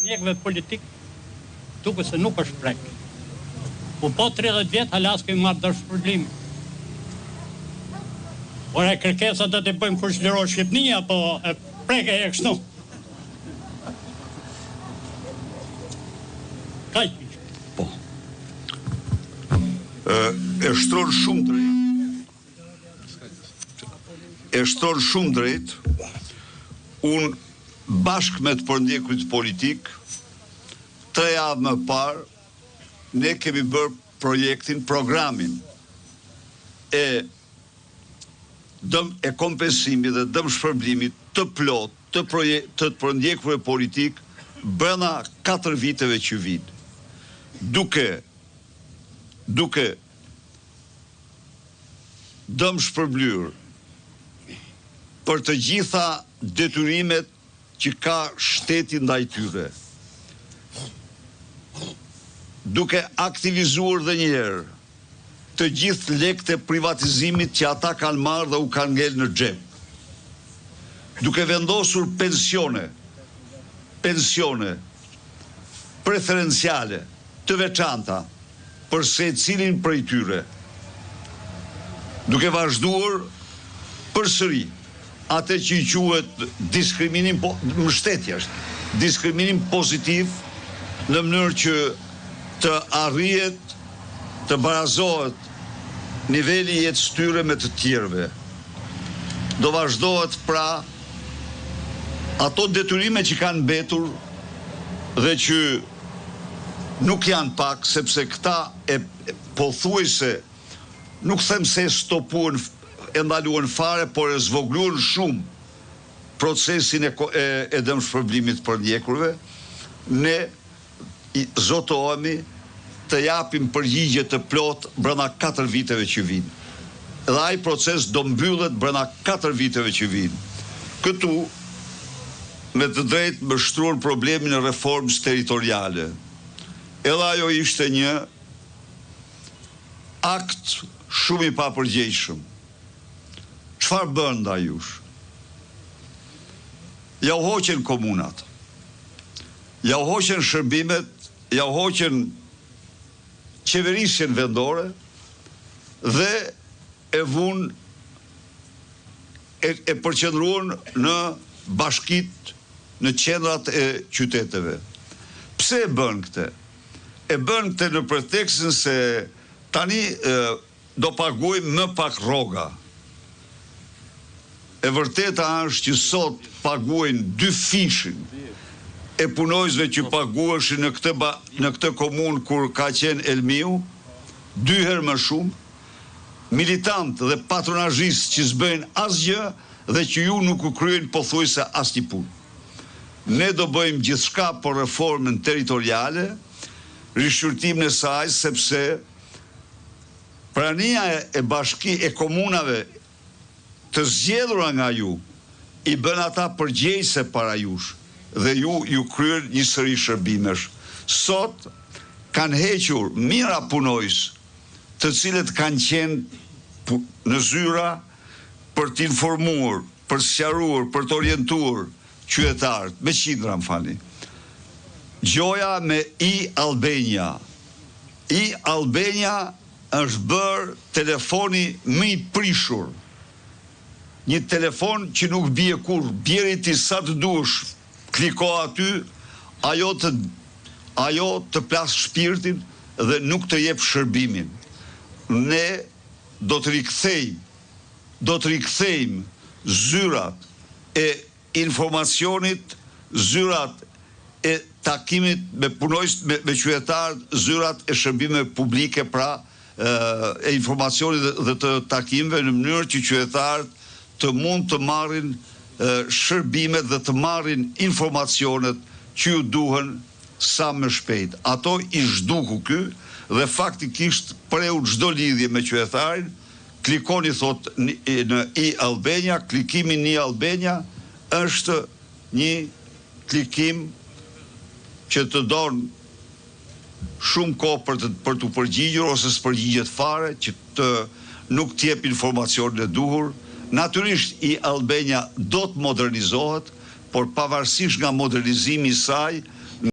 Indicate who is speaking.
Speaker 1: Mjekëve politik, duke se nuk është prek. Po 30 vjetë halas kemi marrë dëshpërblim. Por e kërkesa do të bëjmë kur çlirohet Shqipënia, apo e preke e kështu. Kaq.
Speaker 2: Po. E shtron shumë drejt. E shtron shumë drejt. Unë bashkë me të përndjekujt politik, 3 javë më parë, ne kemi bërë programin e kompensimit dhe dëm shpërblimit të plot të përndjekujve politik brenda 4 viteve që vinë. Duke dëm shpërblyer për të gjitha detyrimet që ka shteti ndaj tyre, duke aktivizuar dhe njerë të gjithë lekët e privatizimit që ata kanë marrë dhe u kanë ngel në xhep, duke vendosur pensione preferenciale të veçanta për secilin prej tyre, duke vazhduar përsëri atë që i quhet diskriminim, mbështetje është, diskriminim pozitiv në mënyrë që të arrihet, të barazohet niveli i jetës tyre me të tjerëve. Do vazhdohet pra ato detyrime që kanë mbetur dhe që nuk janë pak, sepse këta pothuajse nuk them se stopuan e ndaluan fare, por e zvogluan shumë procesin e dëmshpërblimit për ndjekurve. Ne zotohemi të japim përgjigje të plot brenda 4 viteve që vinë. Dhe ai proces do mbyllet brenda 4 viteve që vinë. Këtu, me të drejtë, më shtruan problemin e reformës territoriale. Edhe ajo ishte një akt shumë i papërgjegjshëm. Çfarë bën nda jush? Ja u hoqen komunat, ja u hoqen shërbimet, ja u hoqen qeverisjen vendore dhe e vun e përqendruan në bashkit, në qendrat e qyteteve. Pse e bën këtë? E bën këtë në pretekstin se tani do paguajmë më pak rroga. E vërteta është që sot paguajnë 2 fishin e punojësve që pagueshin në këtë komunë kur ka qenë Elmiu, 2 herë më shumë, militantë dhe patronazhistë që s'bëjnë asgjë dhe që ju nuk u kryen pothuajse asnjë punë. Ne do bëjmë gjithçka për reformën territoriale, rishqyrtimin e saj, sepse prania e komunave të zgjedhura nga ju i bën ata përgjegjëse para jush dhe ju kryen një sëri shërbimesh. Sot kanë hequr mira punojës të cilët kanë qenë në zyra për të informuar, për të sqaruar, për të orientuar qytetarët, me qindra më falni. Gjoja me e-Albania. E-Albania është bërë telefoni më i prishur. Një telefon që nuk bie kur, bjeri ti sa të dush, kliko aty, ajo të plas shpirtin dhe nuk të jep shërbimin. Ne do të rikthejmë zyrat e informacionit, zyrat e takimit me punojës, me qytetarët, zyrat e shërbime publike, pra e informacionit dhe të takimeve në mënyrë që qytetarët të mund të marrin shërbimet dhe të marrin informacionet që ju duhen sa më shpejt. Ato i zhduku ky dhe faktikisht preu çdo lidhje me qytetarin. Klikoni thot në e-Albania, klikimi në e-Albania është një klikim që të don shumë kohë për të përgjigjur ose s'përgjigjet fare, që nuk të jep informacionin e duhur. Natyrisht e-Albania do të modernizohet, por pavarësisht nga modernizimi i saj,